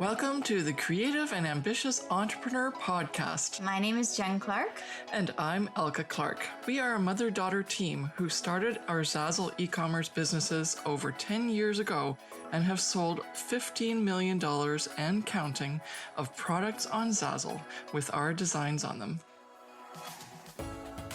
Welcome to the Creative and Ambitious Entrepreneur Podcast. My name is Jen Clark. And I'm Elke Clark. We are a mother-daughter team who started our Zazzle e-commerce businesses over 10 years ago and have sold $15 million and counting of products on Zazzle with our designs on them.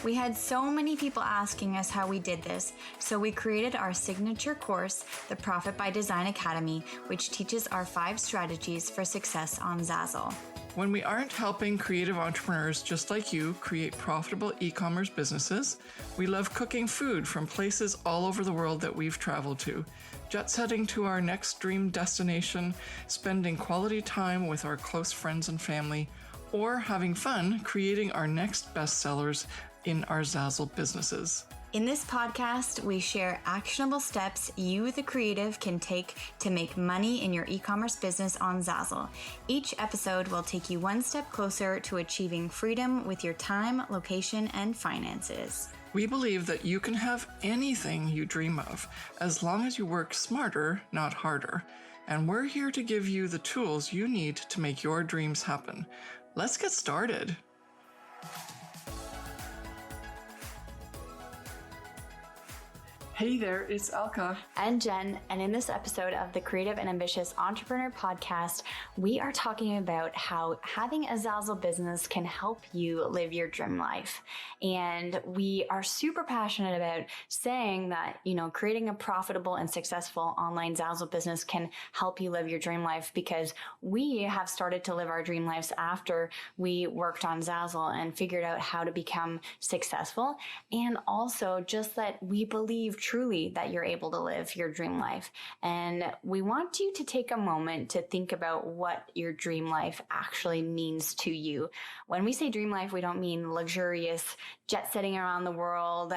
We had so many people asking us how we did this, so we created our signature course, the Profit by Design Academy, which teaches our 5 strategies for success on Zazzle. When we aren't helping creative entrepreneurs just like you create profitable e-commerce businesses, we love cooking food from places all over the world that we've traveled to, jet setting to our next dream destination, spending quality time with our close friends and family, or having fun creating our next bestsellers in our Zazzle businesses. In this podcast, we share actionable steps you, the creative, can take to make money in your e-commerce business on Zazzle. Each episode will take you one step closer to achieving freedom with your time, location, and finances. We believe that you can have anything you dream of, as long as you work smarter, not harder. And we're here to give you the tools you need to make your dreams happen. Let's get started. Hey there, it's Elke. And Jen, and in this episode of the Creative and Ambitious Entrepreneur Podcast, we are talking about how having a Zazzle business can help you live your dream life. And we are super passionate about saying that, creating a profitable and successful online Zazzle business can help you live your dream life, because we have started to live our dream lives after we worked on Zazzle and figured out how to become successful. And also just that we believe truly that you're able to live your dream life. And we want you to take a moment to think about what your dream life actually means to you. When we say dream life, we don't mean luxurious jet setting around the world,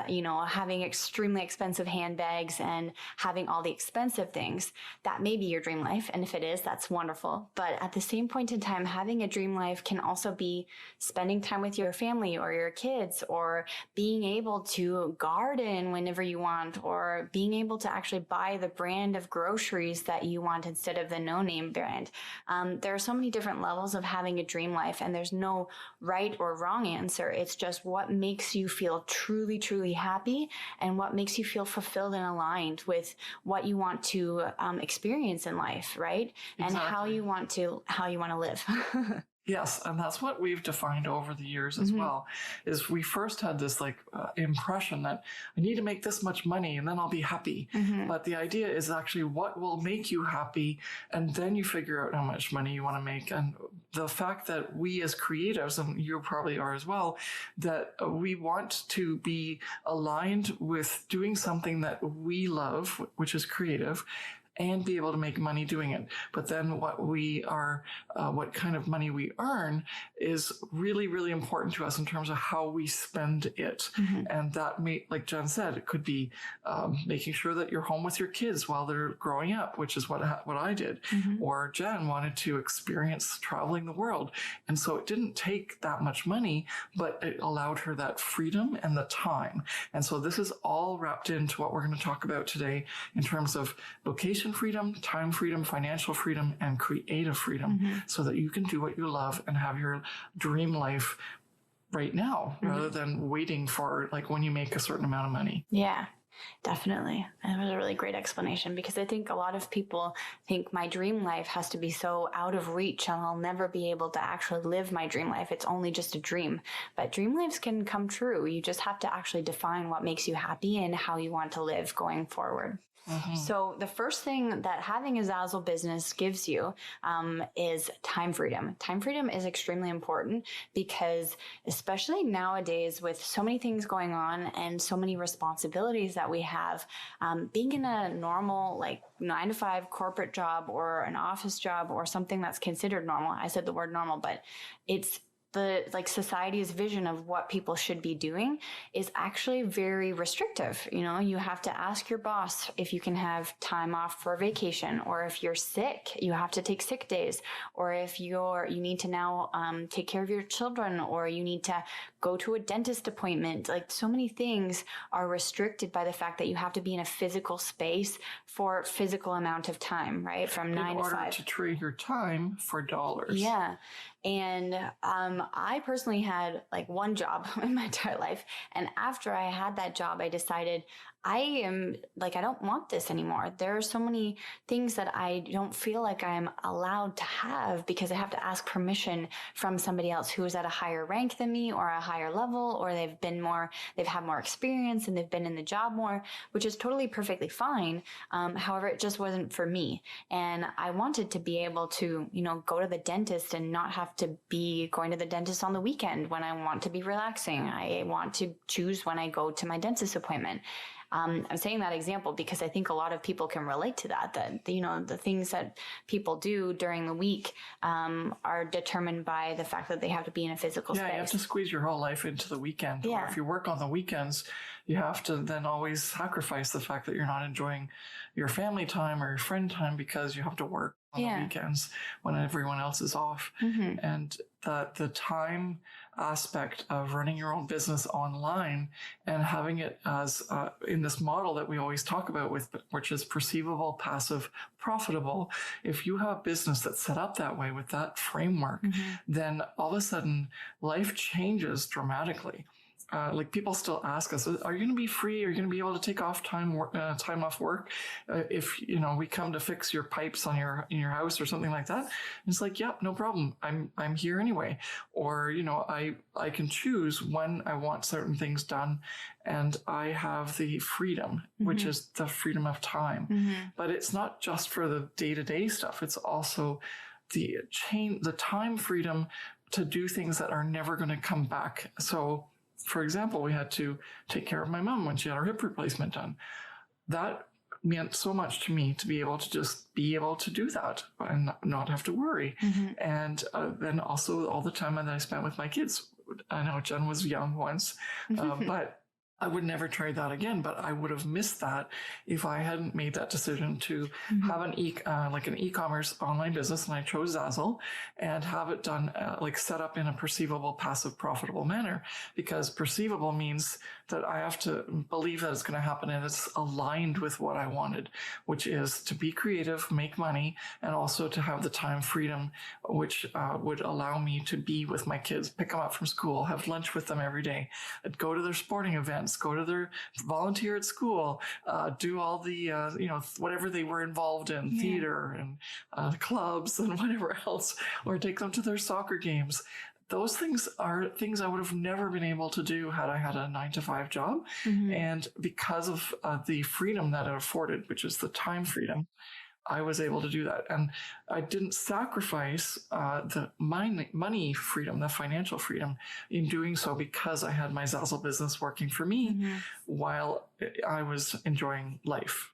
having extremely expensive handbags and having all the expensive things. That may be your dream life. And if it is, that's wonderful. But at the same point in time, having a dream life can also be spending time with your family or your kids, or being able to garden whenever you want, or being able to actually buy the brand of groceries that you want instead of the no-name brand. There are so many different levels of having a dream life, and there's no right or wrong answer. It's just what makes you feel truly, truly happy, and what makes you feel fulfilled and aligned with what you want to experience in life, right? Exactly. And how you want to live. Yes, and that's what we've defined over the years as well, is we first had this impression that I need to make this much money and then I'll be happy. But the idea is actually what will make you happy, and then you figure out how much money you want to make. And the fact that we as creatives, and you probably are as well, that we want to be aligned with doing something that we love, which is creative, and be able to make money doing it. But then what kind of money we earn is really, really important to us in terms of how we spend it. And that may, like Jen said, it could be making sure that you're home with your kids while they're growing up, which is what I did. Or Jen wanted to experience traveling the world. And so it didn't take that much money, but it allowed her that freedom and the time. And so this is all wrapped into what we're going to talk about today in terms of location freedom, time freedom, financial freedom, and creative freedom, so that you can do what you love and have your dream life right now, rather than waiting for when you make a certain amount of money. Yeah. Definitely. That was a really great explanation, because I think a lot of people think my dream life has to be so out of reach and I'll never be able to actually live my dream life. It's only just a dream. But dream lives can come true. You just have to actually define what makes you happy and how you want to live going forward. So the first thing that having a Zazzle business gives you is time freedom. Time freedom is extremely important, because especially nowadays with so many things going on and so many responsibilities that we have, being in a normal 9-to-5 corporate job or an office job or something that's considered normal. I said the word normal, but it's the society's vision of what people should be doing is actually very restrictive. You have to ask your boss if you can have time off for vacation, or if you're sick, you have to take sick days, or if you need to now take care of your children, or you need to go to a dentist appointment. Like so many things are restricted by the fact that you have to be in a physical space for physical amount of time, right? From 9 to 5. In order to trade your time for dollars. Yeah. And I personally had like one job in my entire life. And after I had that job, I decided I don't want this anymore. There are so many things that I don't feel like I'm allowed to have because I have to ask permission from somebody else who is at a higher rank than me or a higher level, or they've had more experience and they've been in the job more, which is totally perfectly fine. However, it just wasn't for me. And I wanted to be able to, go to the dentist and not have to be going to the dentist on the weekend when I want to be relaxing. I want to choose when I go to my dentist appointment. I'm saying that example because I think a lot of people can relate to that the things that people do during the week are determined by the fact that they have to be in a physical space. Yeah, you have to squeeze your whole life into the weekend. Yeah. Or if you work on the weekends, you have to then always sacrifice the fact that you're not enjoying your family time or your friend time because you have to work on the weekends when everyone else is off. Mm-hmm. And the time aspect of running your own business online and having it as in this model that we always talk about which is perceivable, passive, profitable. If you have a business that's set up that way with that framework, then all of a sudden life changes dramatically. Like people still ask us, are you going to be free? Are you going to be able to take off time off work if we come to fix your pipes in your house or something like that? And it's like, yeah, no problem. I'm here anyway. Or I can choose when I want certain things done, and I have the freedom, which is the freedom of time. But it's not just for the day-to-day stuff. It's also the time freedom to do things that are never going to come back. So, for example, we had to take care of my mom when she had her hip replacement done. That meant so much to me to be able to just be able to do that and not have to worry. And then also all the time that I spent with my kids. I know Jen was young once, but I would never trade that again, but I would have missed that if I hadn't made that decision to have an e-commerce online business, and I chose Zazzle, and have it done set up in a perceivable, passive, profitable manner. Because perceivable means that I have to believe that it's going to happen and it's aligned with what I wanted, which is to be creative, make money, and also to have the time freedom, which would allow me to be with my kids, pick them up from school, have lunch with them every day, go to their sporting events, go to their volunteer at school, do all the, whatever they were involved in, theater and clubs and whatever else, or take them to their soccer games. Those things are things I would have never been able to do had I had a 9-to-5 job. And because of the freedom that it afforded, which is the time freedom, I was able to do that. And I didn't sacrifice the money freedom, the financial freedom in doing so, because I had my Zazzle business working for me while I was enjoying life.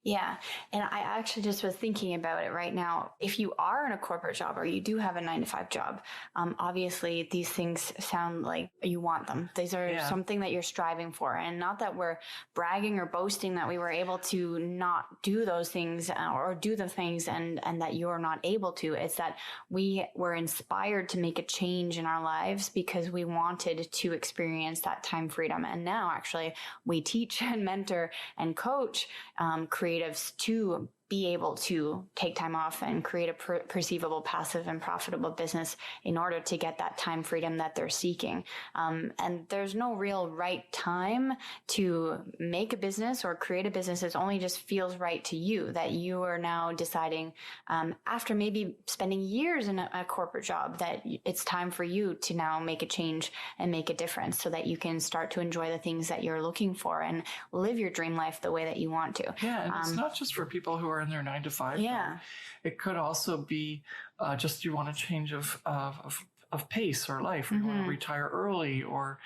Yeah. And I actually just was thinking about it right now. If you are in a corporate job or you do have a 9-to-5 job, obviously these things sound like you want them. These are something that you're striving for. And not that we're bragging or boasting that we were able to not do those things or do the things and that you're not able to. It's that we were inspired to make a change in our lives because we wanted to experience that time freedom. And now actually we teach and mentor and coach creatives to be able to take time off and create a perceivable, passive, and profitable business in order to get that time freedom that they're seeking. And there's no real right time to make a business or create a business. It only just feels right to you, that you are now deciding after maybe spending years in a corporate job that it's time for you to now make a change and make a difference so that you can start to enjoy the things that you're looking for and live your dream life the way that you want to. Yeah, and it's not just for people who are in their 9-to-5 job. It could also be just you want a change of pace or life, or you want to retire early, or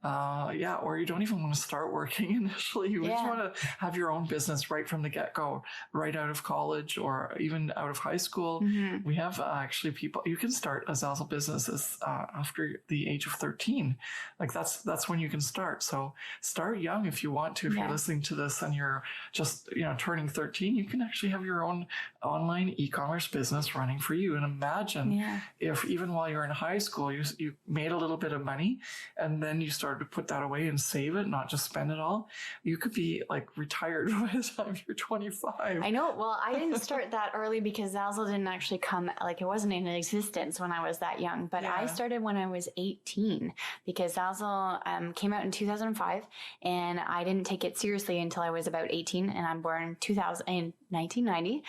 or you don't even want to start working initially. You just want to have your own business right from the get-go, right out of college or even out of high school. We have actually people, you can start a Zazzle business after the age of 13. Like that's when you can start. So start young if you want to. If you're listening to this and you're just, turning 13, you can actually have your own online e-commerce business running for you. And imagine if even while you're in high school, you made a little bit of money and then you started to put that away and save it, not just spend it all. You could be like retired by the time you're 25. I know. Well, I didn't start that early because Zazzle didn't actually come, like it wasn't in existence when I was that young, but I started when I was 18 because Zazzle came out in 2005 and I didn't take it seriously until I was about 18, and I'm born in 1990.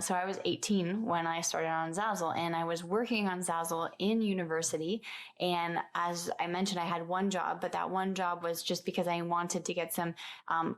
So I was 18 when I started on Zazzle, and I was working on Zazzle in university. And as I mentioned, I had one job, but that one job was just because I wanted to get some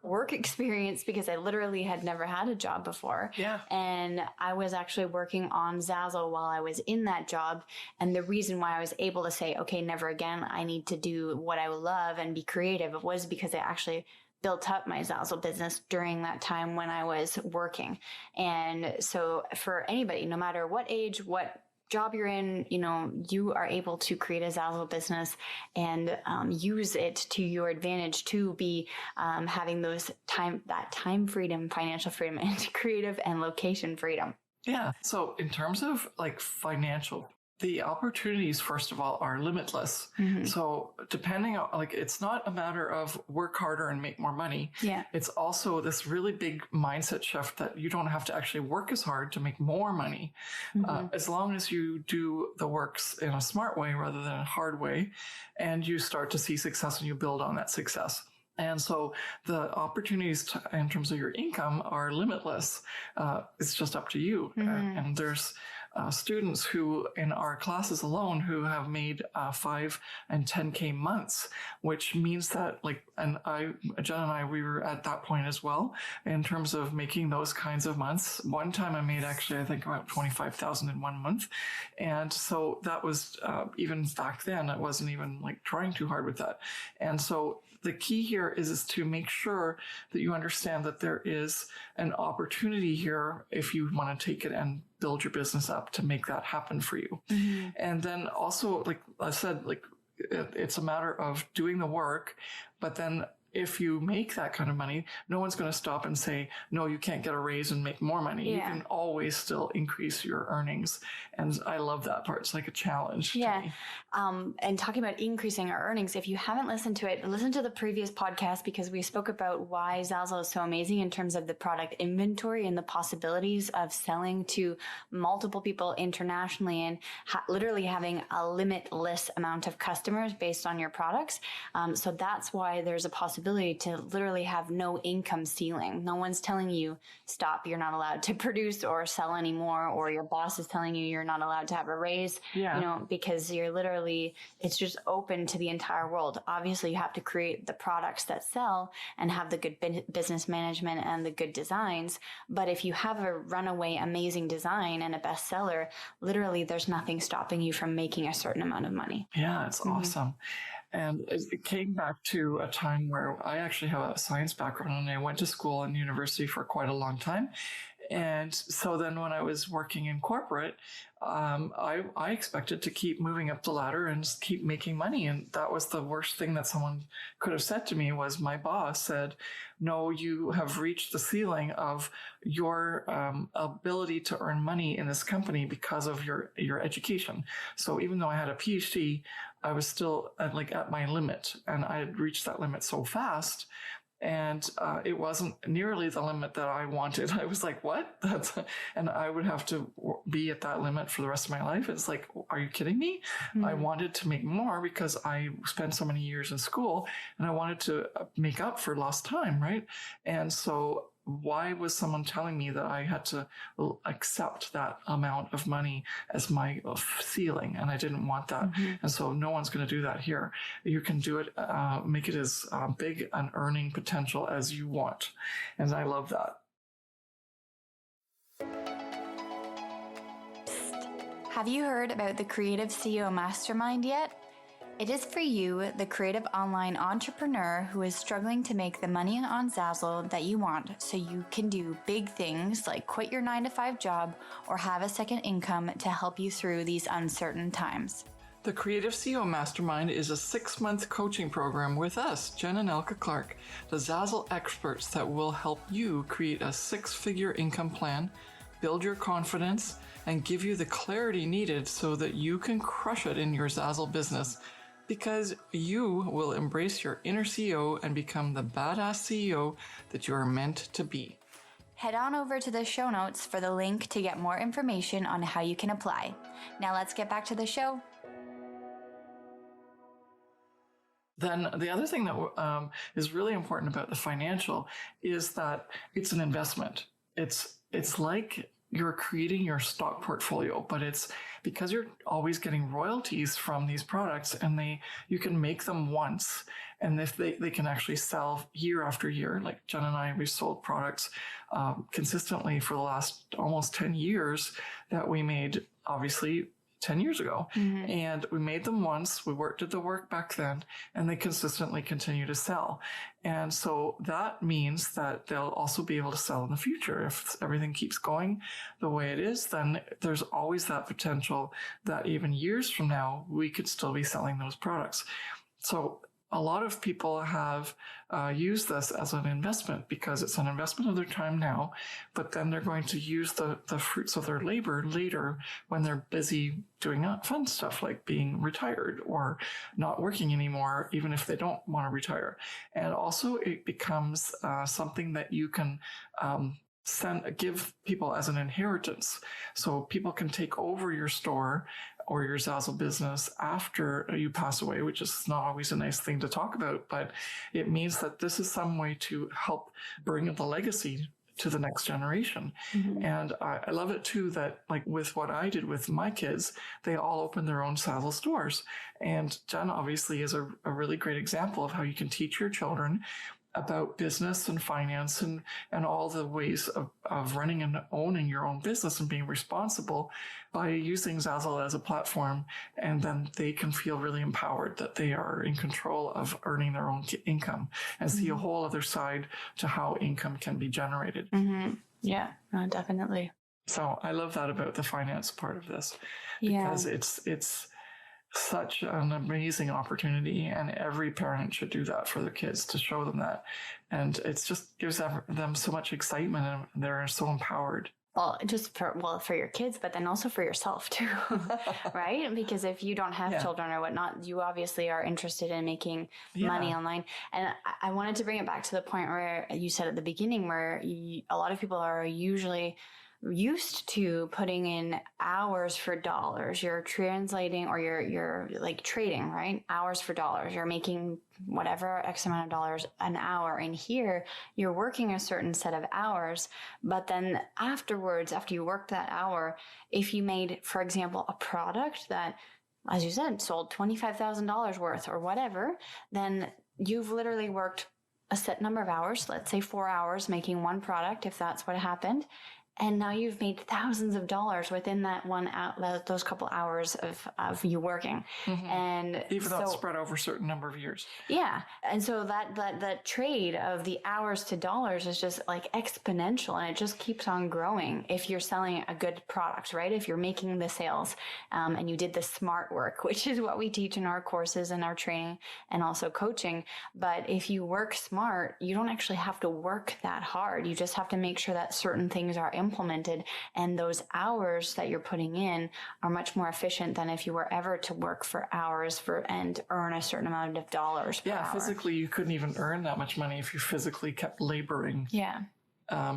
work experience because I literally had never had a job before. Yeah. And I was actually working on Zazzle while I was in that job. And the reason why I was able to say, okay, never again, I need to do what I love and be creative, was because I actually built up my Zazzle business during that time when I was working. And so for anybody, no matter what age, what job you're in, you are able to create a Zazzle business and use it to your advantage to be having that time freedom, financial freedom, and creative and location freedom. Yeah. So in terms of like financial, the opportunities, first of all, are limitless. So depending on, like, it's not a matter of work harder and make more money. Yeah. It's also this really big mindset shift that you don't have to actually work as hard to make more money. As long as you do the works in a smart way rather than a hard way, and you start to see success and you build on that success. And so the opportunities in terms of your income are limitless. It's just up to you. And there's students who in our classes alone who have made 5 and 10K months, which means that Jen and I, we were at that point as well in terms of making those kinds of months. One time I made actually, I think about 25,000 in 1 month. And so that was, even back then, I wasn't even like trying too hard with that. And so the key here is to make sure that you understand that there is an opportunity here if you want to take it and build your business up to make that happen for you. And then also, like I said, it's a matter of doing the work, but then if you make that kind of money, no one's going to stop and say, no, you can't get a raise and make more money. You can always still increase your earnings. And I love that part. It's like a challenge to me. And talking about increasing our earnings, if you haven't listened to it, listen to the previous podcast because we spoke about why Zazzle is so amazing in terms of the product inventory and the possibilities of selling to multiple people internationally and literally having a limitless amount of customers based on your products. So that's why there's a possibility to literally have no income ceiling. No one's telling you, stop, you're not allowed to produce or sell anymore, or your boss is telling you you're not allowed to have a raise, because you're literally, it's just open to the entire world. Obviously, you have to create the products that sell and have the good business management and the good designs. But if you have a runaway amazing design and a bestseller, literally there's nothing stopping you from making a certain amount of money. Yeah, it's awesome. And it came back to a time where I actually have a science background and I went to school and university for quite a long time. And so then when I was working in corporate, I expected to keep moving up the ladder and just keep making money. And that was the worst thing that someone could have said to me was my boss said, no, you have reached the ceiling of your ability to earn money in this company because of your education. So even though I had a PhD, I was still at my limit, and I had reached that limit so fast. And it wasn't nearly the limit that I wanted. I was like, what? And I would have to be at that limit for the rest of my life. It's like, are you kidding me? I wanted to make more because I spent so many years in school and I wanted to make up for lost time, right? And so why was someone telling me that I had to accept that amount of money as my ceiling? And I didn't want that. And so no one's going to do that here. You can do it, make it as big an earning potential as you want. And I love that. Have you heard about the Creative CEO Mastermind yet? It is for you, the creative online entrepreneur who is struggling to make the money on Zazzle that you want so you can do big things like quit your 9-to-5 job or have a second income to help you through these uncertain times. The Creative CEO Mastermind is a 6-month coaching program with us, Jen and Elke Clark, the Zazzle experts that will help you create a 6-figure income plan, build your confidence, and give you the clarity needed so that you can crush it in your Zazzle business. Because you will embrace your inner CEO and become the badass CEO that you are meant to be. Head on over to the show notes for the link to get more information on how you can apply. Now let's get back to the show. Then the other thing that is really important about the financial is that it's an investment. It's like you're creating your stock portfolio, but it's because you're always getting royalties from these products, and you can make them once, and if they can actually sell year after year. Like Jen and I, we sold products consistently for the last almost 10 years that we made, obviously, 10 years ago. Mm-hmm. And we made them once, did the work back then, and they consistently continue to sell. And so that means that they'll also be able to sell in the future. If everything keeps going the way it is, then there's always that potential that even years from now, we could still be selling those products. So a lot of people have used this as an investment because it's an investment of their time now, but then they're going to use the fruits of their labor later when they're busy doing fun stuff like being retired or not working anymore, even if they don't want to retire. And also it becomes something that you can give people as an inheritance. So people can take over your store or your Zazzle business after you pass away, which is not always a nice thing to talk about, but it means that this is some way to help bring the legacy to the next generation. Mm-hmm. And I love it too that, like with what I did with my kids, they all opened their own Zazzle stores. And Jen obviously is a really great example of how you can teach your children about business and finance and all the ways of running and owning your own business and being responsible by using Zazzle as a platform. And then they can feel really empowered that they are in control of earning their own income and see a whole other side to how income can be generated. Mm-hmm. Yeah, definitely. So I love that about the finance part of this because it's such an amazing opportunity, and every parent should do that for their kids to show them that. And it just gives them so much excitement, and they're so empowered. Well, just for your kids, but then also for yourself too, right? Because if you don't have children or whatnot, you obviously are interested in making money online. And I wanted to bring it back to the point where you said at the beginning, where a lot of people are usually used to putting in hours for dollars. You're translating, or you're like trading, right? Hours for dollars. You're making whatever X amount of dollars an hour. And here you're working a certain set of hours, but then afterwards, after you work that hour, if you made, for example, a product that, as you said, sold $25,000 worth or whatever, then you've literally worked a set number of hours, let's say 4 hours making one product, if that's what happened. And now you've made thousands of dollars within that those couple hours of you working. Mm-hmm. And even though it's spread over a certain number of years. Yeah. And so that trade of the hours to dollars is just like exponential, and it just keeps on growing if you're selling a good product, right? If you're making the sales, and you did the smart work, which is what we teach in our courses and our training and also coaching. But if you work smart, you don't actually have to work that hard. You just have to make sure that certain things are implemented, and those hours that you're putting in are much more efficient than if you were ever to work for hours and earn a certain amount of dollars per hour. Physically you couldn't even earn that much money if you physically kept laboring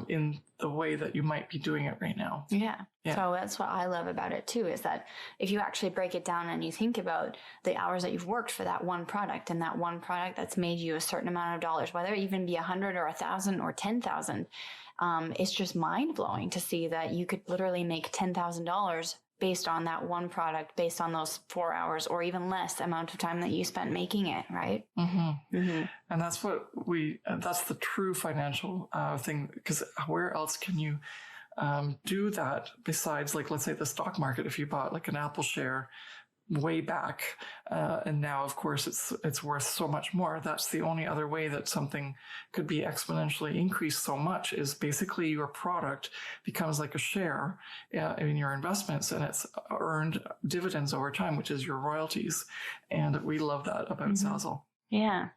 in the way that you might be doing it right now. Yeah. So that's what I love about it too, is that if you actually break it down and you think about the hours that you've worked for that one product, and that one product that's made you a certain amount of dollars, whether it even be 100 or 1,000 or 10,000, it's just mind blowing to see that you could literally make $10,000 based on that one product, based on those 4 hours or even less amount of time that you spent making it, right? Mm-hmm. Mm-hmm. And that's that's the true financial thing, because where else can you do that besides, like, let's say the stock market? If you bought like an Apple share way back. And now, of course, it's worth so much more. That's the only other way that something could be exponentially increased so much, is basically your product becomes like a share in your investments, and it's earned dividends over time, which is your royalties. And we love that about Zazzle. Yeah.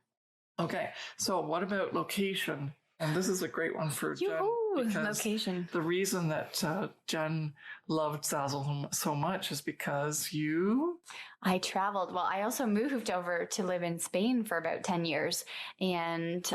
Okay. So what about location? And this is a great one for Jen. Because location. The reason that Jen loved Zazzle so much is because I traveled. Well, I also moved over to live in Spain for about 10 years. And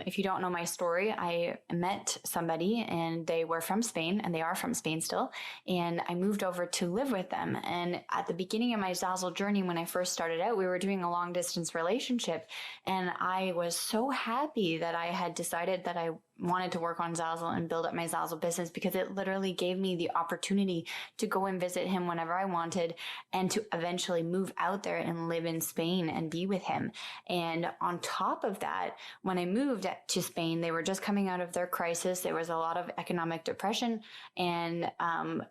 if you don't know my story, I met somebody and they were from Spain, and they are from Spain still. And I moved over to live with them. And at the beginning of my Zazzle journey, when I first started out, we were doing a long distance relationship. And I was so happy that I had decided that I wanted to work on Zazzle and build up my Zazzle business, because it literally gave me the opportunity to go and visit him whenever I wanted, and to eventually move out there and live in Spain and be with him. And on top of that, when I moved to Spain, they were just coming out of their crisis. There was a lot of economic depression, and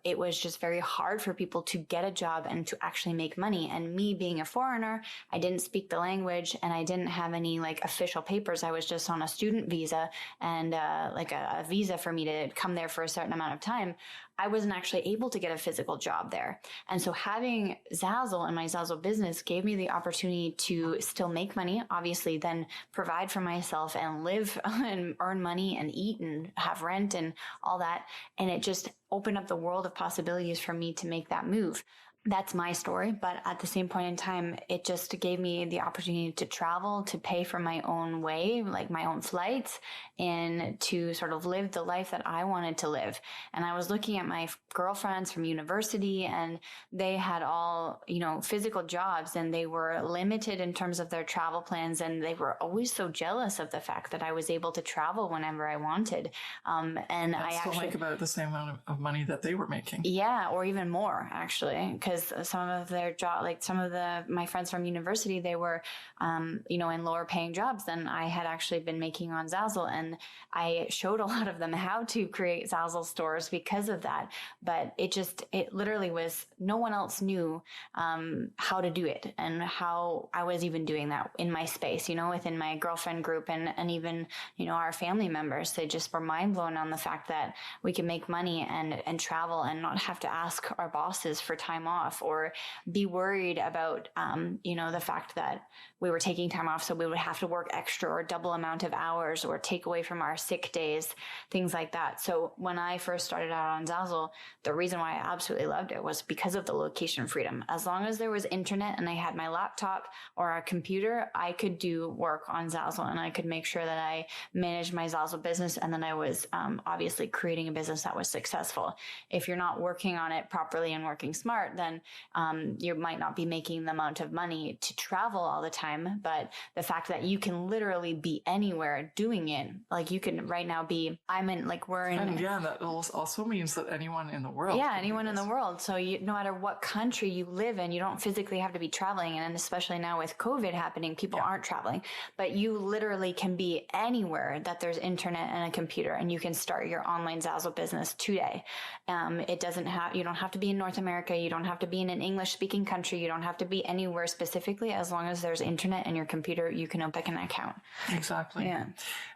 it was just very hard for people to get a job and to actually make money. And me being a foreigner, I didn't speak the language, and I didn't have any like official papers. I was just on a student visa, and like a visa for me to come there for a certain amount of time. I wasn't actually able to get a physical job there. And so having Zazzle and my Zazzle business gave me the opportunity to still make money, obviously then provide for myself and live and earn money and eat and have rent and all that. And it just opened up the world of possibilities for me to make that move. That's my story. But at the same point in time, it just gave me the opportunity to travel, to pay for my own way, like my own flights, and to sort of live the life that I wanted to live. And I was looking at my girlfriends from university, and they had all, physical jobs, and they were limited in terms of their travel plans. And they were always so jealous of the fact that I was able to travel whenever I wanted. And I actually make about the same amount of money that they were making. Yeah, or even more, actually, because some of their job, like some of my friends from university, they were, in lower paying jobs than I had actually been making on Zazzle. And I showed a lot of them how to create Zazzle stores because of that. But it literally was, no one else knew how to do it, and how I was even doing that in my space, within my girlfriend group, and even, our family members. They just were mind blown on the fact that we can make money and travel and not have to ask our bosses for time off, or be worried about, the fact that we were taking time off, so we would have to work extra or double amount of hours, or take away from our sick days, things like that. So when I first started out on Zazzle, the reason why I absolutely loved it was because of the location freedom. As long as there was internet and I had my laptop or a computer, I could do work on Zazzle, and I could make sure that I managed my Zazzle business, and then I was obviously creating a business that was successful. If you're not working on it properly and working smart, then you might not be making the amount of money to travel all the time. But the fact that you can literally be anywhere doing it, like you can right now be, And yeah, that also means that anyone in the world. Yeah, anyone in the world. So no matter what country you live in, you don't physically have to be traveling. And especially now with COVID happening, people aren't traveling, but you literally can be anywhere that there's internet and a computer, and you can start your online Zazzle business today. You don't have to be in North America. You don't have to be in an English speaking country. You don't have to be anywhere specifically. As long as there's internet and your computer, you can open an account. Exactly. Yeah.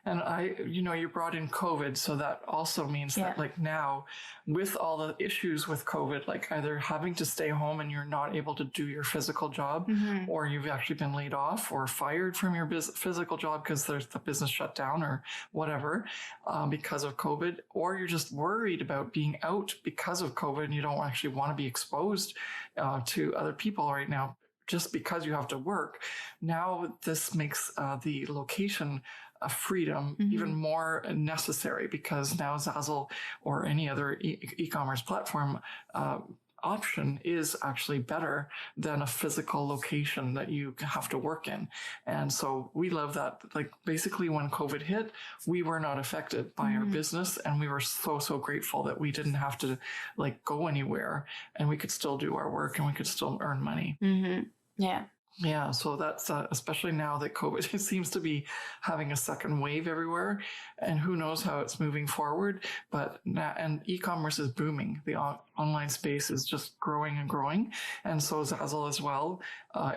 And you brought in COVID. So that also means that like now, with all the issues with COVID, like either having to stay home and you're not able to do your physical job, or you've actually been laid off or fired from your physical job because there's the business shut down or whatever, because of COVID, or you're just worried about being out because of COVID and you don't actually want to be exposed to other people right now, just because you have to work. Now this makes the location freedom even more necessary, because now Zazzle or any other e-commerce platform option is actually better than a physical location that you have to work in. And so we love that. Like basically when COVID hit, we were not affected by our business, and we were so grateful that we didn't have to like go anywhere, and we could still do our work and we could still earn money. Yeah. Yeah, so that's especially now that COVID seems to be having a second wave everywhere, and who knows how it's moving forward. But now, and e-commerce is booming. The online space is just growing and growing, and so Zazzle as well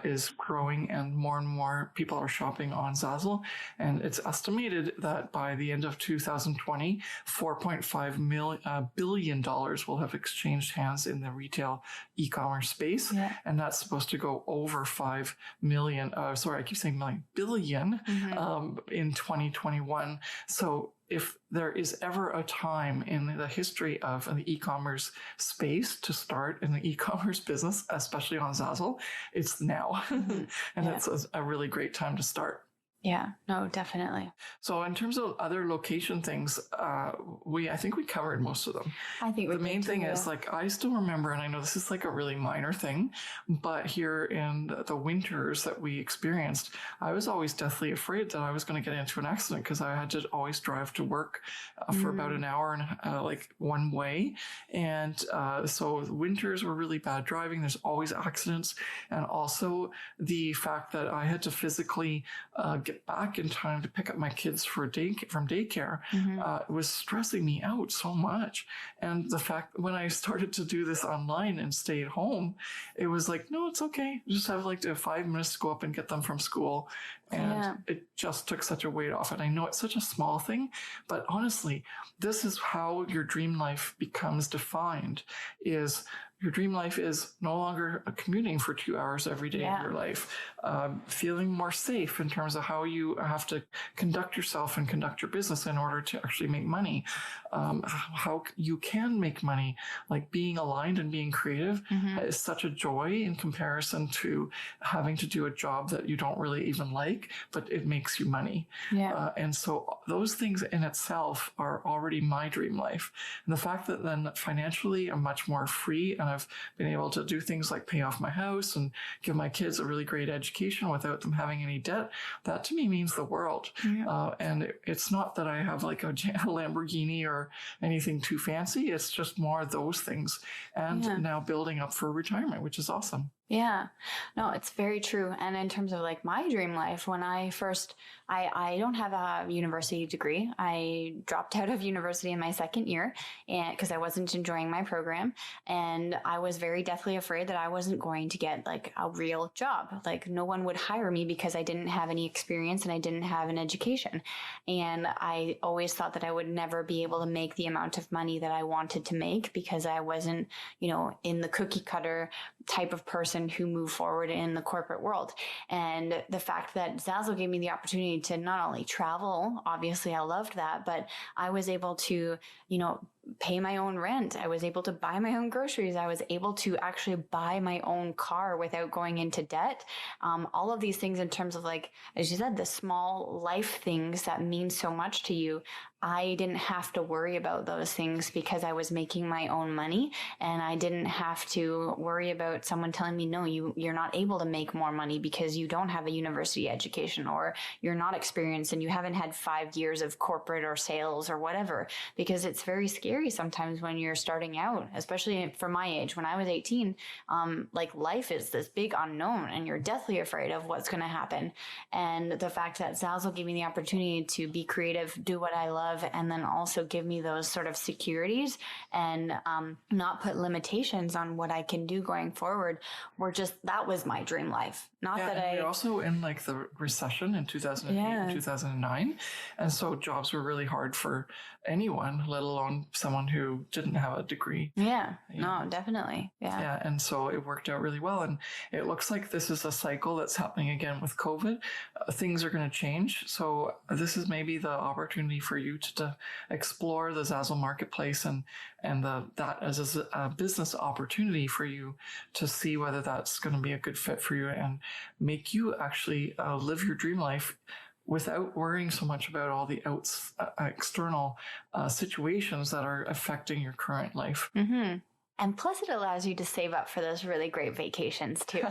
is growing, and more people are shopping on Zazzle. And it's estimated that by the end of 2020, $4.5 billion will have exchanged hands in the retail e-commerce space, and that's supposed to go over 5 million. Sorry, I keep saying million, billion in 2021. So if there is ever a time in the history of the e-commerce space to start in the e-commerce business, especially on Zazzle, it's now. And it's a really great time to start. Yeah, no, definitely. So in terms of other location things, I think we covered most of them. I think the main thing is, like, I still remember, and I know this is like a really minor thing, but here in the winters that we experienced, I was always deathly afraid that I was going to get into an accident because I had to always drive to work for about an hour and like one way. And so winters were really bad driving. There's always accidents. And also the fact that I had to physically get back in time to pick up my kids from daycare was stressing me out so much. And the fact when I started to do this online and stay at home, it was like, no, it's okay. Just have like 5 minutes to go up and get them from school. And it just took such a weight off. And I know it's such a small thing, but honestly, this is how your dream life becomes defined. Is your dream life is no longer commuting for 2 hours every day of your life, feeling more safe in terms of how you have to conduct yourself and conduct your business in order to actually make money, how you can make money, like being aligned and being creative is such a joy in comparison to having to do a job that you don't really even like, but it makes you money. And so those things in itself are already my dream life. And the fact that then financially I'm much more free and I've been able to do things like pay off my house and give my kids a really great education without them having any debt, that to me means the world. And it's not that I have like a Lamborghini or anything too fancy. It's just more those things. And now building up for retirement, which is awesome. Yeah, no, it's very true. And in terms of like my dream life, when I first, I don't have a university degree. I dropped out of university in my second year and because I wasn't enjoying my program. And I was very deathly afraid that I wasn't going to get like a real job. Like no one would hire me because I didn't have any experience and I didn't have an education. And I always thought that I would never be able to make the amount of money that I wanted to make because I wasn't, in the cookie cutter type of person who moved forward in the corporate world. And the fact that Zazzle gave me the opportunity to not only travel, obviously I loved that, but I was able to, pay my own rent. I was able to buy my own groceries. I was able to actually buy my own car without going into debt. All of these things in terms of like, as you said, the small life things that mean so much to you. I didn't have to worry about those things because I was making my own money and I didn't have to worry about someone telling me, no, you're not able to make more money because you don't have a university education or you're not experienced and you haven't had 5 years of corporate or sales or whatever, because it's very scary sometimes when you're starting out, especially for my age. When I was 18, like life is this big unknown and you're deathly afraid of what's going to happen. And the fact that Zazzle gave me the opportunity to be creative, do what I love, and then also give me those sort of securities and not put limitations on what I can do going forward that was my dream life. We're also in like the recession in 2008 and 2009. And so jobs were really hard for anyone, let alone someone who didn't have a degree. No, definitely. Yeah. And so it worked out really well. And it looks like this is a cycle that's happening again with COVID. Things are going to change. So this is maybe the opportunity for you to explore the Zazzle marketplace and that as a business opportunity for you to see whether that's going to be a good fit for you and make you actually live your dream life without worrying so much about all the external situations that are affecting your current life. And plus it allows you to save up for those really great vacations too.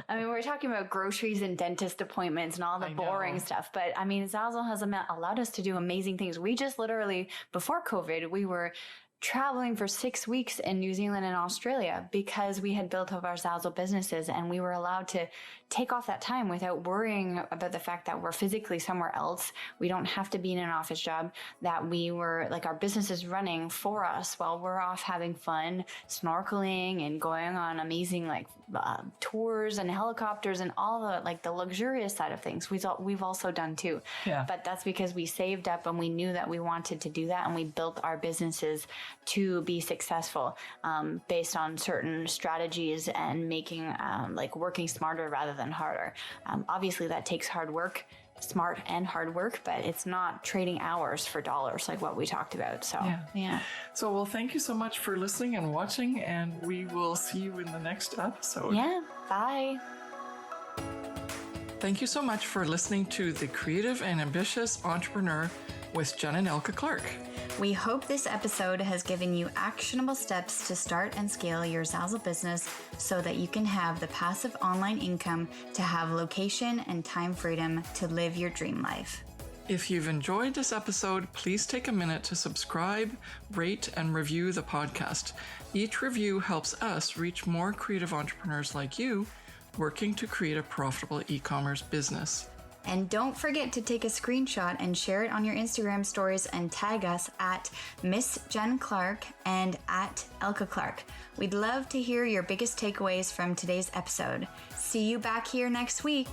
I mean, we're talking about groceries and dentist appointments and all the boring stuff, but I mean, Zazzle has allowed us to do amazing things. We just literally, before COVID, we were traveling for 6 weeks in New Zealand and Australia because we had built up our Zazzle businesses, and we were allowed to take off that time without worrying about the fact that we're physically somewhere else. We don't have to be in an office job, that we were like, our business is running for us while we're off having fun, snorkeling and going on amazing tours and helicopters and all the luxurious side of things. We've also done too. Yeah. But that's because we saved up and we knew that we wanted to do that, and we built our businesses to be successful based on certain strategies and making working smarter rather than harder. Obviously that takes hard work, smart and hard work, but it's not trading hours for dollars like what we talked about. So yeah. So, well, thank you so much for listening and watching, and we will see you in the next episode. Yeah. Bye. Thank you so much for listening to The Creative and Ambitious Entrepreneur with Jen and Elke Clark. We hope this episode has given you actionable steps to start and scale your Zazzle business so that you can have the passive online income to have location and time freedom to live your dream life. If you've enjoyed this episode, please take a minute to subscribe, rate, and review the podcast. Each review helps us reach more creative entrepreneurs like you working to create a profitable e-commerce business. And don't forget to take a screenshot and share it on your Instagram stories and tag us at Miss Jen Clark and at Elke Clark. We'd love to hear your biggest takeaways from today's episode. See you back here next week.